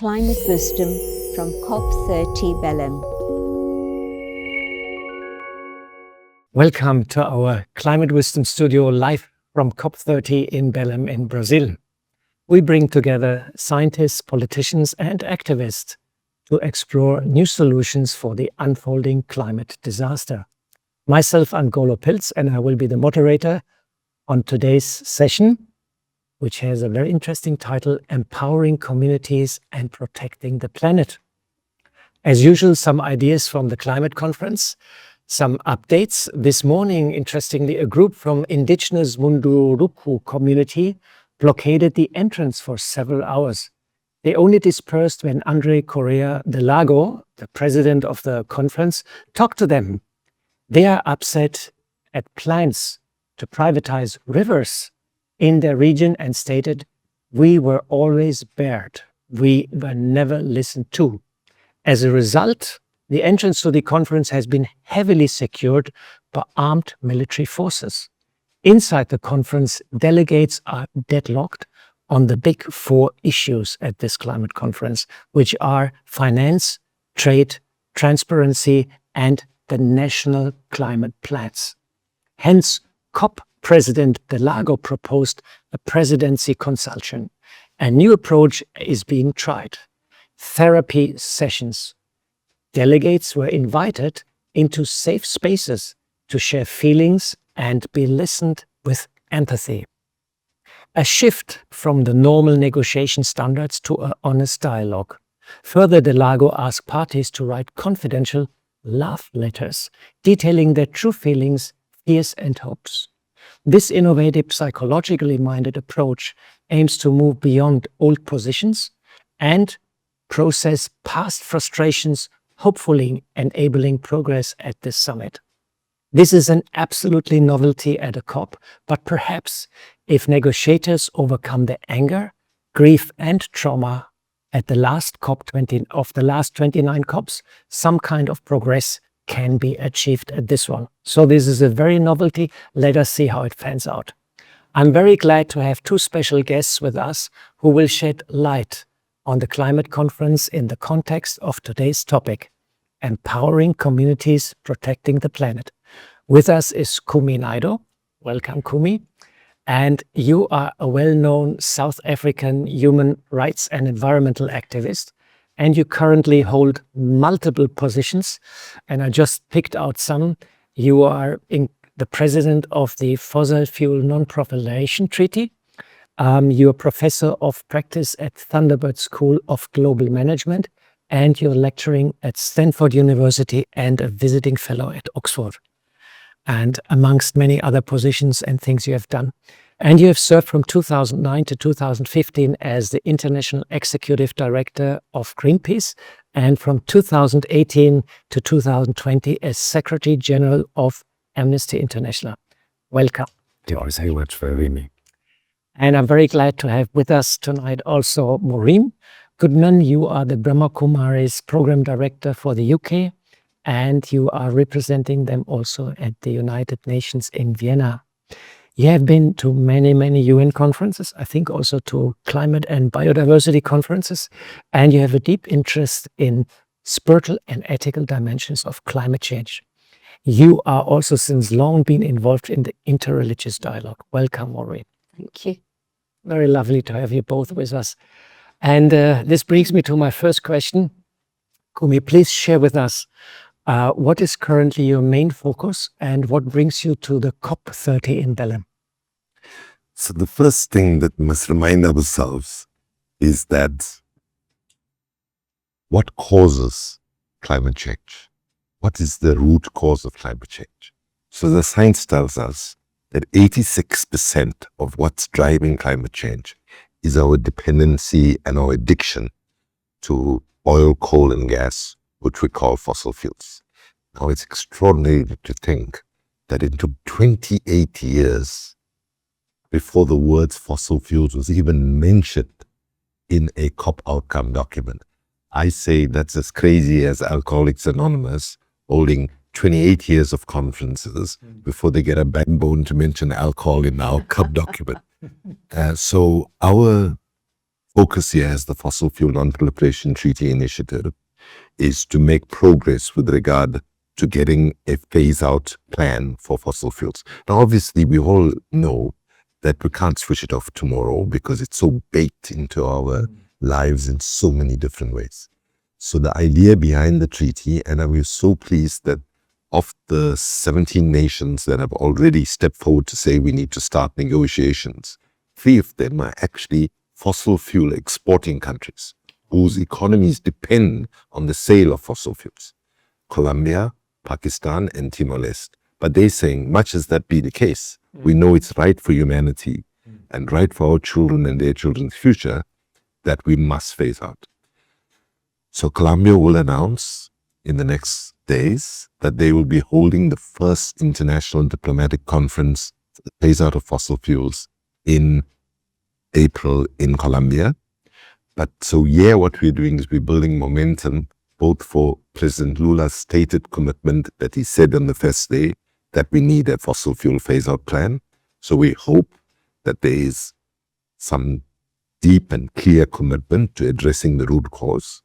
Climate Wisdom from COP30 Belém. Welcome to our Climate Wisdom Studio live from COP30 in Belém in Brazil. We bring together scientists, politicians and activists to explore new solutions for the unfolding climate disaster. Myself, I'm Golo Pilz, and I will be the moderator on today's session, which has a very interesting title, Empowering Communities and Protecting the Planet. As usual, some ideas from the climate conference, some updates. This morning, interestingly, a group from indigenous Munduruku community blockaded the entrance for several hours. They only dispersed when Andre Correa de Lago, the president of the conference, talked to them. They are upset at plans to privatize rivers in their region and stated, "We were always barred. We were never listened to." As a result, the entrance to the conference has been heavily secured by armed military forces. Inside the conference, delegates are deadlocked on the big four issues at this climate conference, which are finance, trade, transparency, and the national climate plans. Hence, COP President de Lago proposed a presidency consultation. A new approach is being tried. Therapy sessions. Delegates were invited into safe spaces to share feelings and be listened with empathy. A shift from the normal negotiation standards to an honest dialogue. Further, de Lago asked parties to write confidential love letters detailing their true feelings, fears and hopes. This innovative, psychologically minded approach aims to move beyond old positions and process past frustrations, hopefully enabling progress at this summit. This is an absolutely novelty at a COP, but perhaps if negotiators overcome the anger, grief and trauma at the last COP20 of the last 29 COPs, some kind of progress can be achieved at this one. So this is a very novelty. Let us see how it pans out. I'm very glad to have two special guests with us who will shed light on the climate conference in the context of today's topic, empowering communities, protecting the planet. With us is Kumi Naidoo. Welcome, Kumi. And you are a well-known South African human rights and environmental activist. And you currently hold multiple positions. And I just picked out some. You are the president of the Fossil Fuel Non-Proliferation Treaty. You're professor of practice at Thunderbird School of Global Management. And you're lecturing at Stanford University and a visiting fellow at Oxford. And amongst many other positions and things you have done. And you have served from 2009 to 2015 as the International Executive Director of Greenpeace, and from 2018 to 2020 as Secretary General of Amnesty International. Welcome. Thank you so much for having me. And I'm very glad to have with us tonight also Maureen Goodman. You are the Brahma Kumaris Program Director for the UK, and you are representing them also at the United Nations in Vienna. You have been to many, many UN conferences, I think also to climate and biodiversity conferences, and you have a deep interest in spiritual and ethical dimensions of climate change. You are also since long been involved in the interreligious dialogue. Welcome, Maureen. Thank you. Very lovely to have you both with us. And this brings me to my first question. Kumi, please share with us what is currently your main focus and what brings you to the COP30 in Belém? So the first thing that we must remind ourselves is that what causes climate change? What is the root cause of climate change? So the science tells us that 86% of what's driving climate change is our dependency and our addiction to oil, coal and gas, which we call fossil fuels. Now it's extraordinary to think that it took 28 years before the words fossil fuels was even mentioned in a COP outcome document. I say that's as crazy as Alcoholics Anonymous holding 28 years of conferences before they get a backbone to mention alcohol in our COP document. So our focus here as the Fossil Fuel Non-Proliferation Treaty Initiative is to make progress with regard to getting a phase-out plan for fossil fuels. Now, obviously, we all know that we can't switch it off tomorrow because it's so baked into our lives in so many different ways. So the idea behind the treaty, and we're so pleased that of the 17 nations that have already stepped forward to say we need to start negotiations, 3 of them are actually fossil fuel exporting countries whose economies depend on the sale of fossil fuels. Colombia, Pakistan, and Timor-Leste. But they're saying, much as that be the case, we know it's right for humanity and right for our children and their children's future that we must phase out. So Colombia will announce in the next days that they will be holding the first international diplomatic conference for the phase out of fossil fuels in April in Colombia. But so what we're doing is we're building momentum both for President Lula's stated commitment that he said on the first day that we need a fossil fuel phase-out plan. So we hope that there is some deep and clear commitment to addressing the root cause,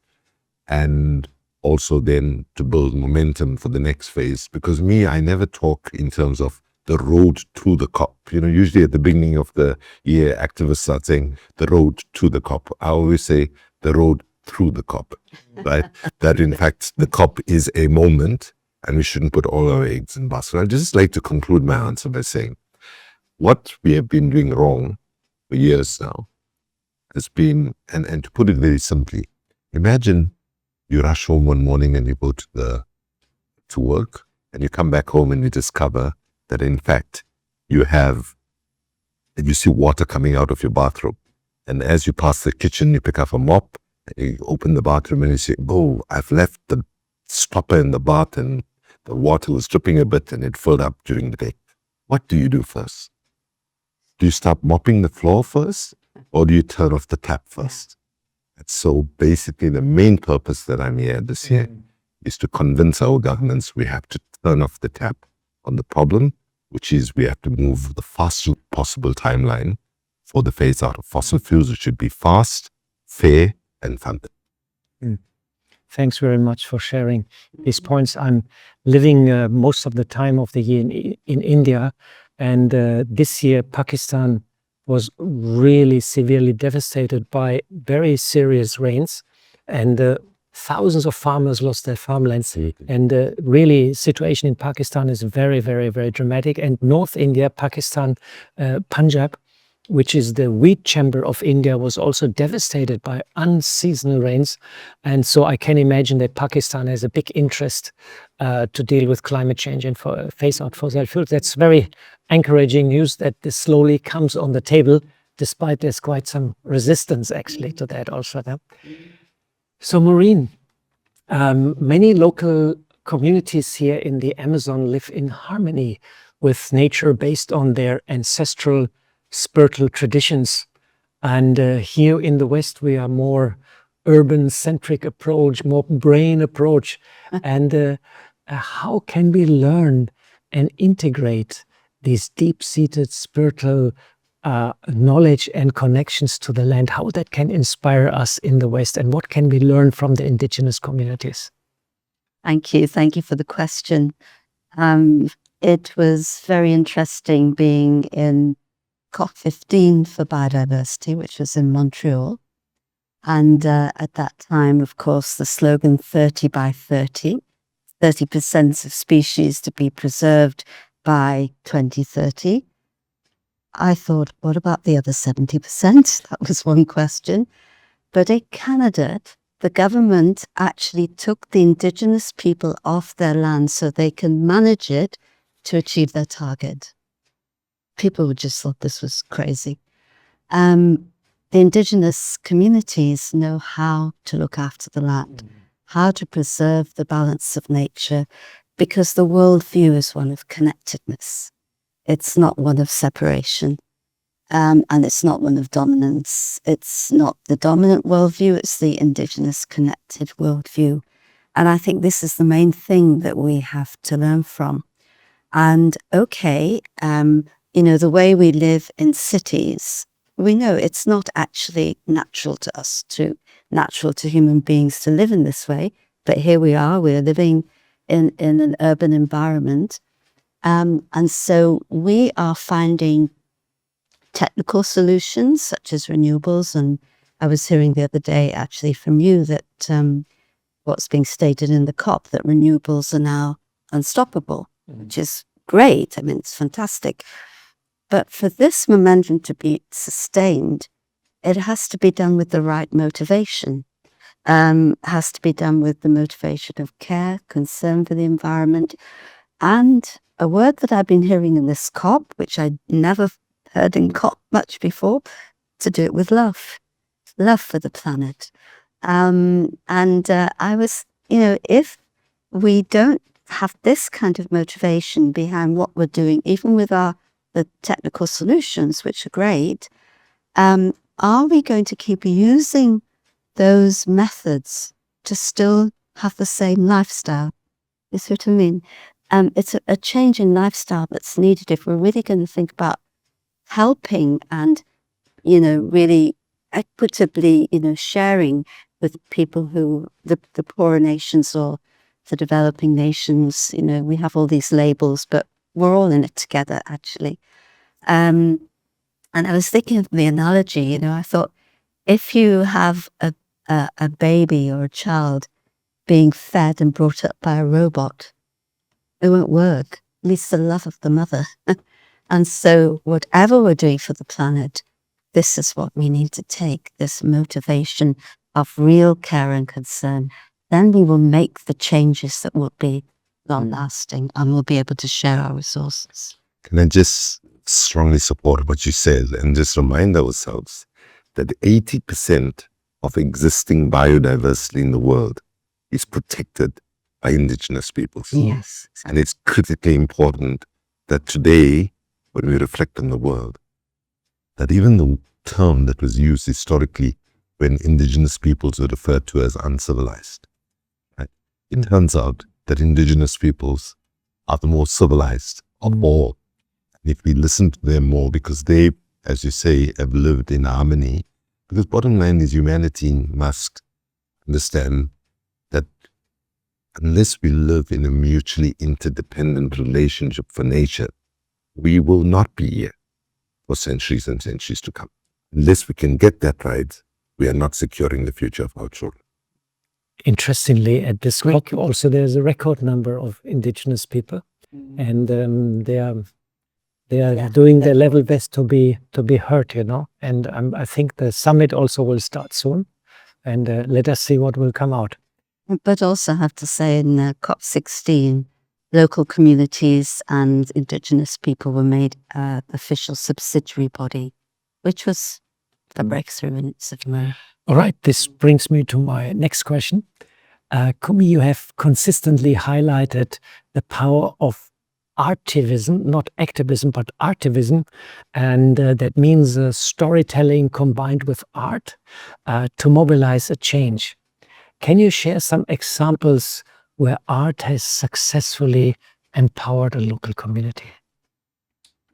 and also then to build momentum for the next phase. Because I never talk in terms of the road to the COP. Usually at the beginning of the year, activists start saying the road to the COP. I always say the road through the COP, right? That in fact, the COP is a moment and we shouldn't put all our eggs in basket. I'd just like to conclude my answer by saying what we have been doing wrong for years now has been, and to put it very simply, imagine you rush home one morning and you go to work and you come back home and you discover that in fact you see water coming out of your bathroom. And as you pass the kitchen, you pick up a mop, and you open the bathroom and you say, oh, I've left the stopper in the bath and the water was dripping a bit and it filled up during the day. What do you do first? Do you start mopping the floor first, or do you turn off the tap first? And so basically the main purpose that I'm here this year is to convince our governments we have to turn off the tap on the problem, which is we have to move the fastest possible timeline for the phase out of fossil fuels. It should be fast, fair, and funded. Thanks very much for sharing these points. I'm living most of the time of the year in India, and this year Pakistan was really severely devastated by very serious rains, and thousands of farmers lost their farmlands. And really, situation in Pakistan is very, very, very dramatic. And North India, Pakistan, Punjab, which is the wheat chamber of India, was also devastated by unseasonal rains. And so I can imagine that Pakistan has a big interest to deal with climate change and phase out fossil fuels. That's very encouraging news that this slowly comes on the table, despite there's quite some resistance actually to that also. So Maureen, many local communities here in the Amazon live in harmony with nature based on their ancestral spiritual traditions. And here in the West, we are more urban-centric approach, more brain approach. And how can we learn and integrate these deep-seated spiritual knowledge and connections to the land, how that can inspire us in the West, and what can we learn from the indigenous communities? Thank you. Thank you for the question. It was very interesting being in COP15 for biodiversity, which was in Montreal. And at that time, of course, the slogan 30 by 30, 30% of species to be preserved by 2030. I thought, what about the other 70%? That was one question. But in Canada, the government actually took the indigenous people off their land so they can manage it to achieve their target. People just thought this was crazy. The indigenous communities know how to look after the land, how to preserve the balance of nature, because the worldview is one of connectedness. It's not one of separation, and it's not one of dominance. It's not the dominant worldview, it's the indigenous connected worldview. And I think this is the main thing that we have to learn from. And okay, the way we live in cities, we know it's not actually natural to human beings to live in this way. But here we are, we're living in an urban environment. And so we are finding technical solutions such as renewables. And I was hearing the other day actually from you that what's being stated in the COP, that renewables are now unstoppable, which is great. I mean, it's fantastic. But for this momentum to be sustained, it has to be done with the right motivation. Has to be done with the motivation of care, concern for the environment, and a word that I've been hearing in this COP, which I never heard in COP much before, to do it with love for the planet. I was, if we don't have this kind of motivation behind what we're doing, even with the technical solutions, which are great, are we going to keep using those methods to still have the same lifestyle? You see what I mean? It's a change in lifestyle that's needed if we're really going to think about helping and, really equitably, sharing with people who, the poorer nations or the developing nations. We have all these labels, but we're all in it together, actually. And I was thinking of the analogy, I thought, if you have a baby or a child being fed and brought up by a robot, it won't work. It needs the love of the mother. And so whatever we're doing for the planet, this is what we need to take, this motivation of real care and concern. Then we will make the changes that will be long-lasting and we'll be able to share our resources. Can I just strongly support what you said and just remind ourselves that 80% of existing biodiversity in the world is protected by indigenous peoples. Yes. And it's critically important that today, when we reflect on the world, that even the term that was used historically when indigenous peoples were referred to as uncivilized, right? It turns out that indigenous peoples are the more civilized of all. And if we listen to them more, because they, as you say, have lived in harmony, because bottom line is humanity must understand that unless we live in a mutually interdependent relationship for nature, we will not be here for centuries and centuries to come. Unless we can get that right, we are not securing the future of our children. Interestingly, at this COP also there's a record number of indigenous people, and they are doing their level best to be heard, And I think the summit also will start soon, and let us see what will come out. But also have to say in COP16, local communities and indigenous people were made official subsidiary body, which was a breakthrough in its own. All right, this brings me to my next question. Kumi, you have consistently highlighted the power of artivism, not activism, but artivism, and that means storytelling combined with art to mobilize a change. Can you share some examples where art has successfully empowered a local community?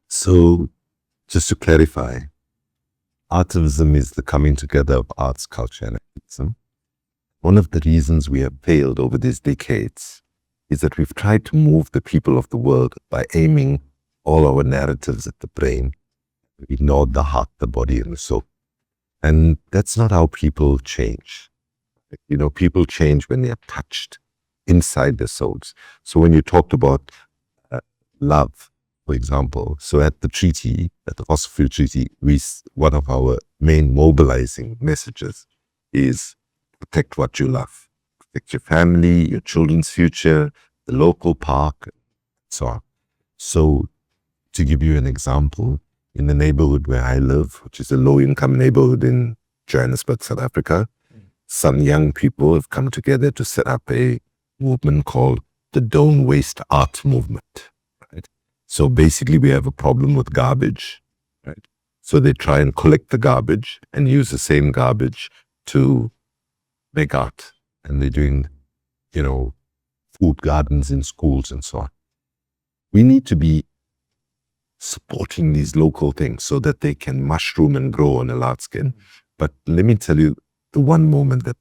So, just to clarify, artivism is the coming together of arts, culture, and activism. One of the reasons we have failed over these decades is that we've tried to move the people of the world by aiming all our narratives at the brain. We ignored the heart, the body, and the soul. And that's not how people change. People change when they are touched inside their souls. So when you talked about love, for example, so at the treaty, at the fossil fuel treaty, one of our main mobilizing messages is protect what you love. Protect your family, your children's future, the local park, and so on. So to give you an example, in the neighborhood where I live, which is a low-income neighborhood in Johannesburg, South Africa, some young people have come together to set up a movement called the Don't Waste Art movement. Right? So basically we have a problem with garbage. Right? So they try and collect the garbage and use the same garbage to make art. And they're doing, food gardens in schools and so on. We need to be supporting these local things so that they can mushroom and grow on a large scale. But let me tell you, the one moment that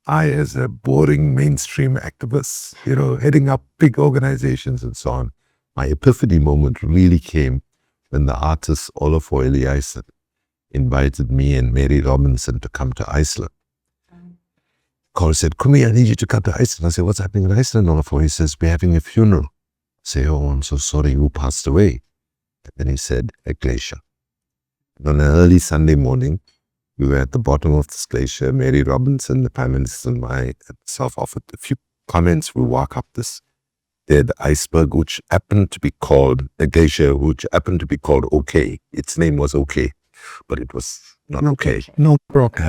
I, as a boring mainstream activist, heading up big organizations and so on, my epiphany moment really came when the artist Olafur Eliasson invited me and Mary Robinson to come to Iceland. Carl said, Kumi, I need you to come to Iceland. I said, what's happening in Iceland, Olafur? He says, we're having a funeral. I say, oh, I'm so sorry, who passed away? And then he said, a glacier. And on an early Sunday morning, we were at the bottom of this glacier. Mary Robinson, the Prime Minister, and myself offered a few comments. We walk up this dead iceberg, which happened to be called a glacier, which happened to be called OK. Its name was OK, but it was not OK. No broke.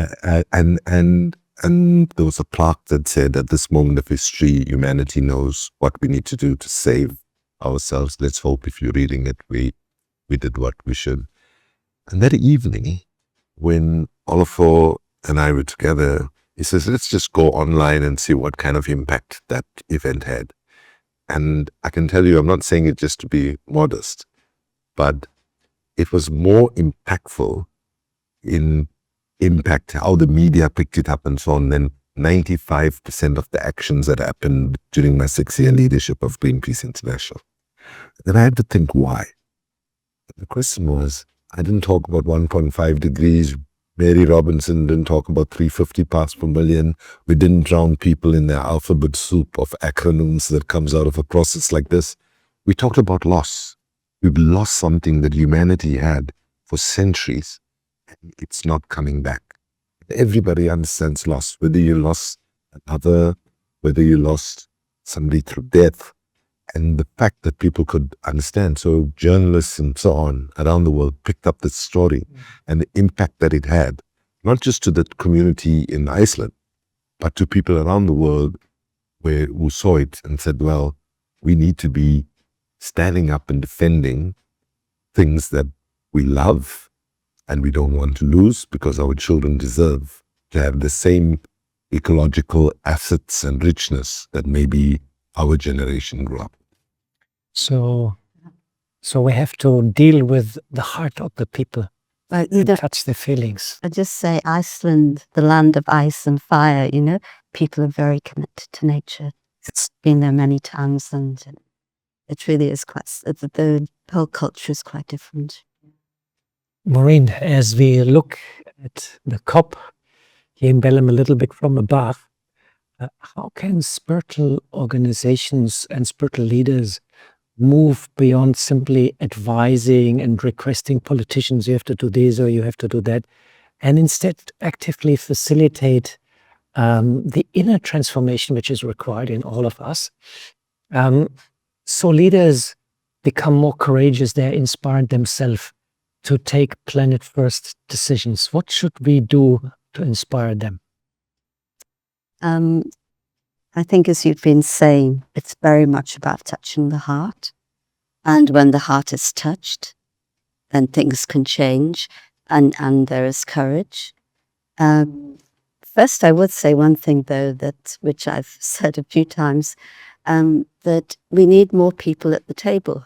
And there was a plaque that said, at this moment of history, humanity knows what we need to do to save ourselves. Let's hope if you're reading it, we did what we should. And that evening, when Olafur and I were together, he says, let's just go online and see what kind of impact that event had. And I can tell you, I'm not saying it just to be modest, but it was more impactful in impact, how the media picked it up and so on, than 95% of the actions that happened during my 6-year leadership of Greenpeace International. Then I had to think why. The question was, I didn't talk about 1.5 degrees. Mary Robinson didn't talk about 350 parts per million. We didn't drown people in their alphabet soup of acronyms that comes out of a process like this. We talked about loss. We've lost something that humanity had for centuries. It's not coming back. Everybody understands loss, whether you lost another, whether you lost somebody through death, and the fact that people could understand. So journalists and so on around the world picked up this story and the impact that it had, not just to the community in Iceland, but to people around the world who saw it and said, well, we need to be standing up and defending things that we love and we don't want to lose, because our children deserve to have the same ecological assets and richness that maybe our generation grew up. So we have to deal with the heart of the people, But touch their feelings. I just say Iceland, the land of ice and fire, people are very connected to nature. It's been there many times, and it really is the whole culture is quite different. Maureen, as we look at the COP here in Belém a little bit from above, how can spiritual organizations and spiritual leaders move beyond simply advising and requesting politicians, you have to do this or you have to do that, and instead actively facilitate the inner transformation which is required in all of us? So leaders become more courageous, they're inspired themselves to take planet first decisions. What should we do to inspire them? I think, as you've been saying, it's very much about touching the heart. And when the heart is touched, then things can change and there is courage. First, I would say one thing, though, which I've said a few times, that we need more people at the table.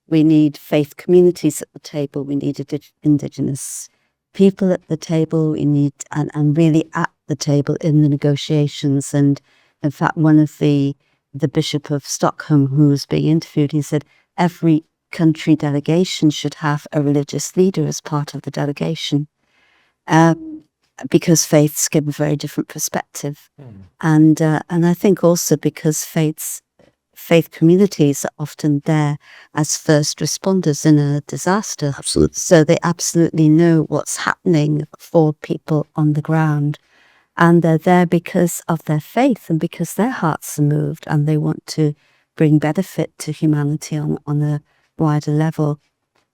We need faith communities at the table. We need indigenous people at the table. We need, and really at the table in the negotiations. And in fact, one of the Bishop of Stockholm who was being interviewed, he said, every country delegation should have a religious leader as part of the delegation, because faiths give a very different perspective. And I think also because faith communities are often there as first responders in a disaster. Absolutely. So they absolutely know what's happening for people on the ground. And they're there because of their faith and because their hearts are moved and they want to bring benefit to humanity on a wider level.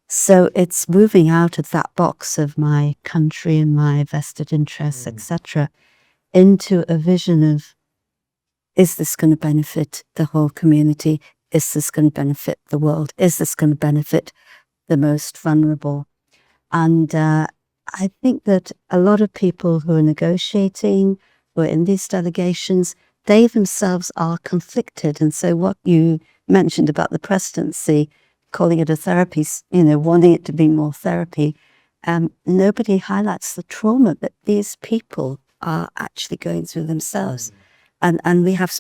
So it's moving out of that box of my country and my vested interests, etc., into a vision of, is this going to benefit the whole community? Is this going to benefit the world? Is this going to benefit the most vulnerable? And I think that a lot of people who are negotiating, who are in these delegations, they themselves are conflicted. And so what you mentioned about the presidency, calling it a therapy, wanting it to be more therapy, nobody highlights the trauma that these people are actually going through themselves. And I have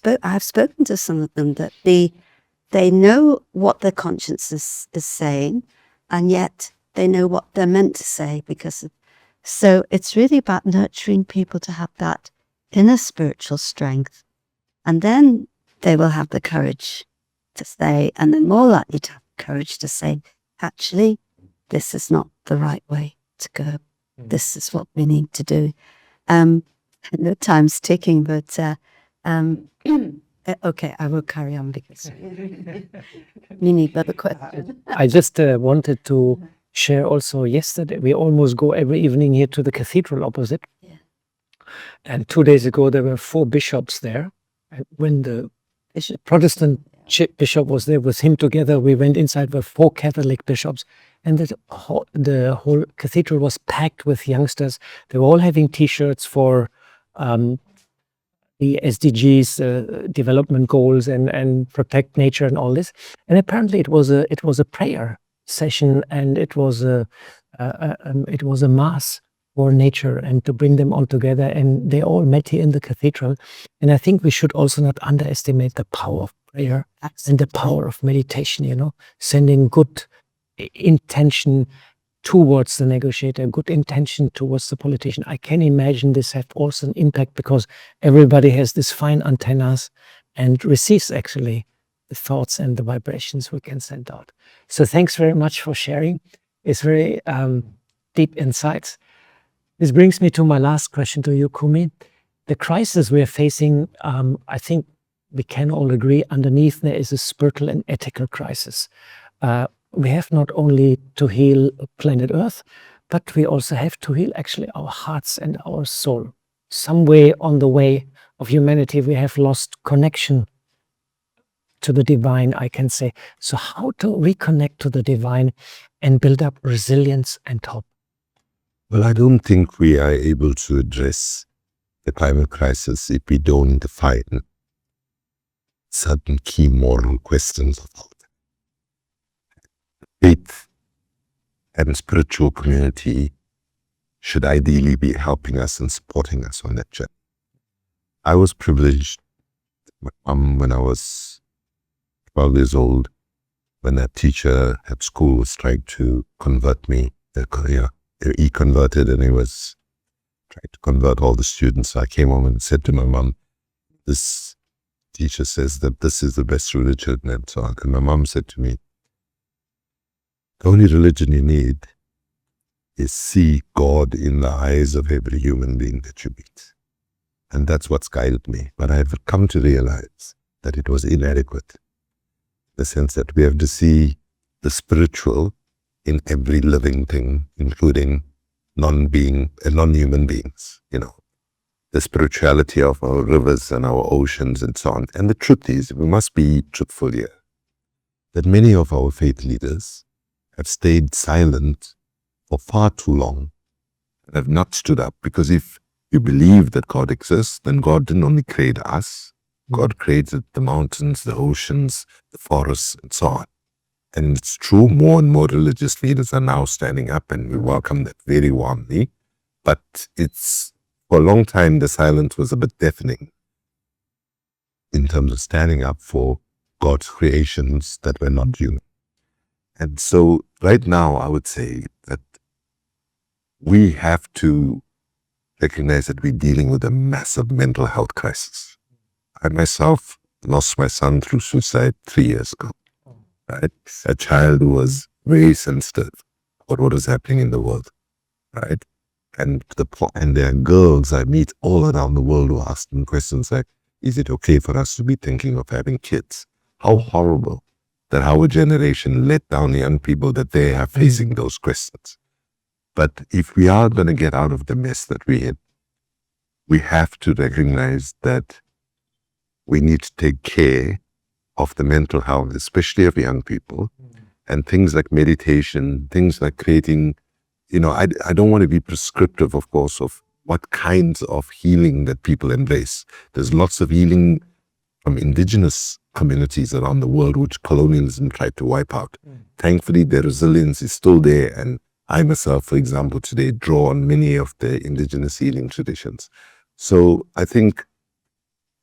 spoken to some of them that they know what their conscience is saying, and yet they know what they're meant to say so it's really about nurturing people to have that inner spiritual strength, and then they will have the courage to say, and they're more likely to have the courage to say, actually, this is not the right way to go. This is what we need to do. I know time's ticking, but okay, I will carry on because we need another question. I just wanted to share also, yesterday we almost go every evening here to the cathedral opposite. Yeah. And 2 days ago there were 4 bishops there. And when the Protestant bishop was there with him together, we went inside with 4 Catholic bishops, and the whole cathedral was packed with youngsters. They were all having T-shirts for the SDGs, development goals, and protect nature and all this. And apparently it was a prayer session, and it was a mass for nature and to bring them all together. And they all met here in the cathedral. And I think we should also not underestimate the power of prayer and the power of meditation, sending good intention towards the negotiator, good intention towards the politician. I can imagine this have also an impact, because everybody has these fine antennas and receives actually the thoughts and the vibrations we can send out. So thanks very much for sharing. It's very deep insights. This brings me to my last question to you, Kumi. The crisis we are facing, I think we can all agree, underneath there is a spiritual and ethical crisis. We have not only to heal planet Earth, but we also have to heal actually our hearts and our soul. Some way on the way of humanity, we have lost connection to the divine, I can say. So how to reconnect to the divine and build up resilience and hope? Well, I don't think we are able to address the climate crisis if we don't define certain key moral questions about faith and spiritual community should ideally be helping us and supporting us on that journey. I was privileged when I was 12 years old, when a teacher at school was trying to convert me. He converted, and he was trying to convert all the students. So I came home and said to my mom, this teacher says that this is the best religion and so on. And my mom said to me, the only religion you need is see God in the eyes of every human being that you meet. And that's what's guided me. But I've come to realize that it was inadequate, in the sense that we have to see the spiritual in every living thing, including non-human beings, the spirituality of our rivers and our oceans and so on. And the truth is, we must be truthful here, that many of our faith leaders have stayed silent for far too long and have not stood up, because if you believe that God exists, then God didn't only create us, God created the mountains, the oceans, the forests, and so on. And it's true, more and more religious leaders are now standing up, and we welcome that very warmly. But for a long time, the silence was a bit deafening in terms of standing up for God's creations that were not human. And so right now, I would say that we have to recognize that we're dealing with a massive mental health crisis. I myself lost my son through suicide 3 years ago. Right? A child who was very sensitive about what was happening in the world. Right? And there are girls I meet all around the world who ask them questions like, is it okay for us to be thinking of having kids? How horrible that our generation let down young people that they are facing those questions. But if we are going to get out of the mess that we're in, we have to recognize that we need to take care of the mental health, especially of young people, and things like meditation, things like creating, I don't want to be prescriptive, of course, of what kinds of healing that people embrace. There's lots of healing from indigenous communities around the world, which colonialism tried to wipe out. Thankfully, their resilience is still there. And I myself, for example, today draw on many of the indigenous healing traditions. So I think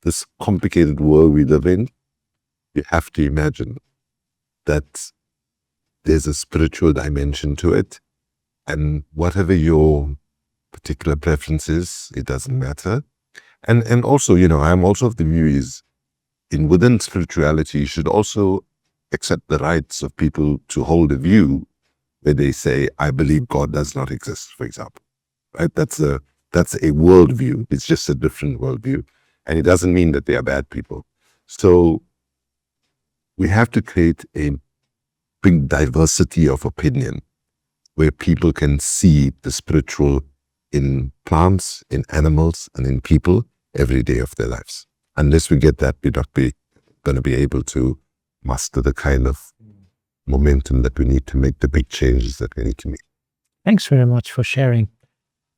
this complicated world we live in, you have to imagine that there's a spiritual dimension to it. And whatever your particular preferences, it doesn't matter. And also, I'm also of the view is within spirituality, you should also accept the rights of people to hold a view where they say, I believe God does not exist, for example. Right? That's a worldview. It's just a different worldview. And it doesn't mean that they are bad people. So we have to create a big diversity of opinion where people can see the spiritual in plants, in animals, and in people every day of their lives. Unless we get that, we're not going to be able to master the kind of momentum that we need to make the big changes that we need to make. Thanks very much for sharing.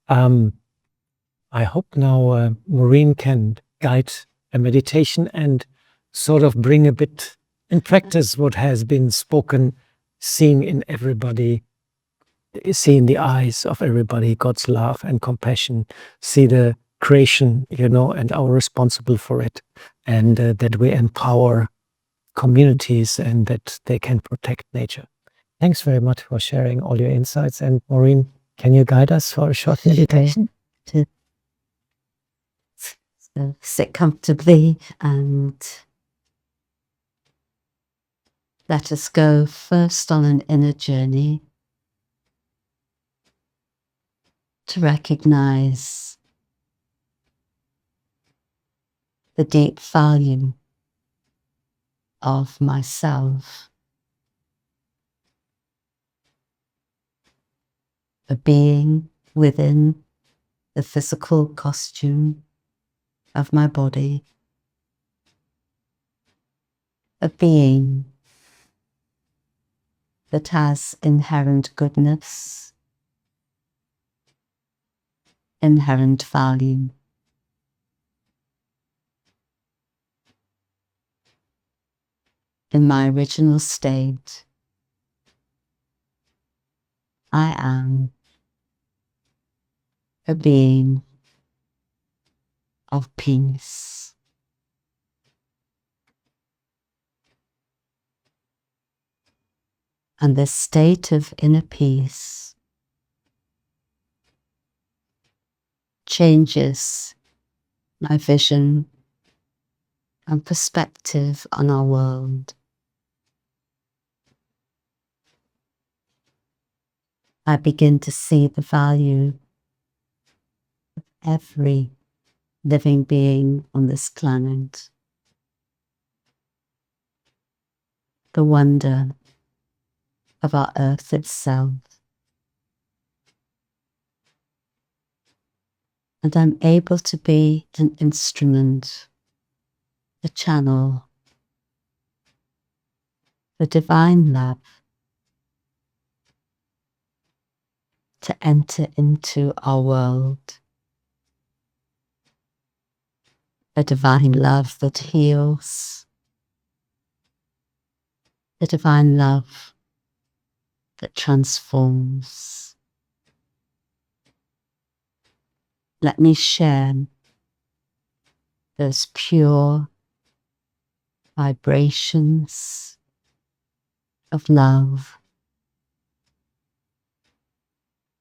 I hope now Maureen can guide a meditation and sort of bring a bit in practice what has been spoken, seeing in everybody, see in the eyes of everybody God's love and compassion, see the creation, and our responsible for it, and that we empower communities and that they can protect nature. Thanks very much for sharing all your insights. And Maureen, can you guide us for a short meditation? So sit comfortably and let us go first on an inner journey to recognize the deep value of myself, a being within the physical costume of my body, a being that has inherent goodness, inherent value. In my original state, I am a being of peace. And this state of inner peace changes my vision and perspective on our world. I begin to see the value of every living being on this planet, the wonder of our earth itself. And I'm able to be an instrument, a channel, the divine love to enter into our world. A divine love that heals, a divine love that transforms. Let me share those pure vibrations of love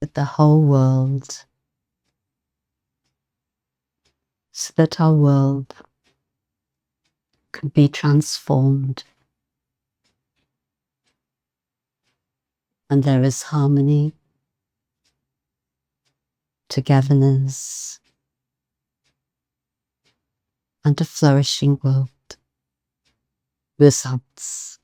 with the whole world, so that our world can be transformed and there is harmony, togetherness, and a flourishing world results.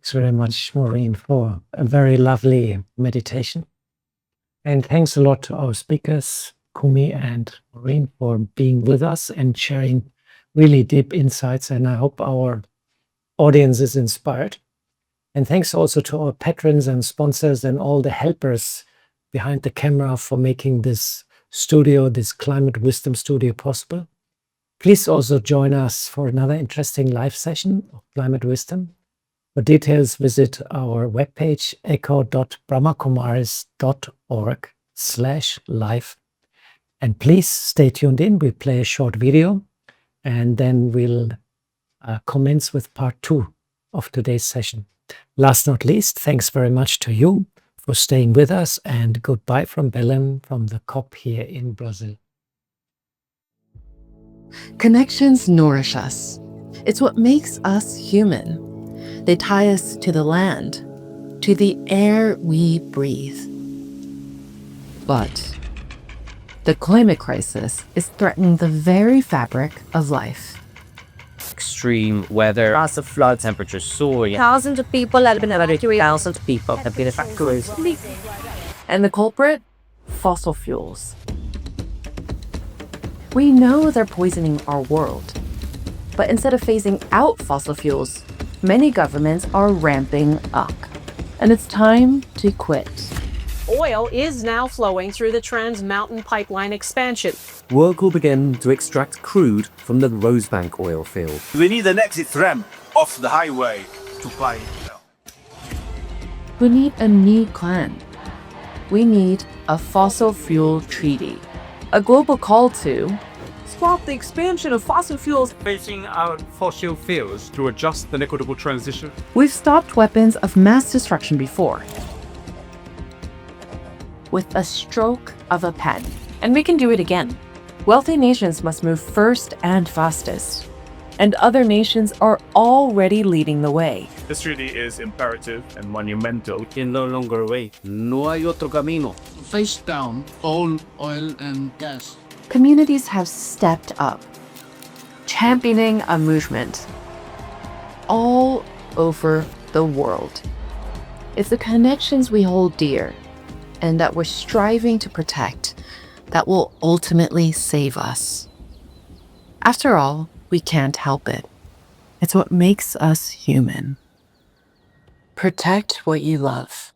Thanks very much, Maureen, for a very lovely meditation. And thanks a lot to our speakers, Kumi and Maureen, for being with us and sharing really deep insights. And I hope our audience is inspired. And thanks also to our patrons and sponsors and all the helpers behind the camera for making this studio, this Climate Wisdom Studio, possible. Please also join us for another interesting live session of Climate Wisdom. For details, visit our webpage, echo.brahmakumaris.org/live. And please stay tuned in. We'll play a short video and then we'll commence with part 2 of today's session. Last not least, thanks very much to you for staying with us, and goodbye from Belém, from the COP here in Brazil. Connections nourish us. It's what makes us human. They tie us to the land, to the air we breathe. But the climate crisis is threatening the very fabric of life. Extreme weather, massive flood, temperatures soaring. Thousands of people have been evacuated. Thousands of people have been evacuated. And the culprit? Fossil fuels. We know they're poisoning our world. But instead of phasing out fossil fuels, many governments are ramping up. And it's time to quit. Oil is now flowing through the Trans Mountain Pipeline expansion. Work will begin to extract crude from the Rosebank oil field. We need an exit ramp off the highway to buy oil. We need a new plan. We need a fossil fuel treaty. A global call to stop the expansion of fossil fuels, phasing out fossil fuels to adjust the equitable transition. We've stopped weapons of mass destruction before, with a stroke of a pen. And we can do it again. Wealthy nations must move first and fastest. And other nations are already leading the way. This treaty is imperative and monumental. We can no longer wait. No hay otro camino. Face down all oil and gas. Communities have stepped up, championing a movement all over the world. It's the connections we hold dear and that we're striving to protect that will ultimately save us. After all, we can't help it. It's what makes us human. Protect what you love.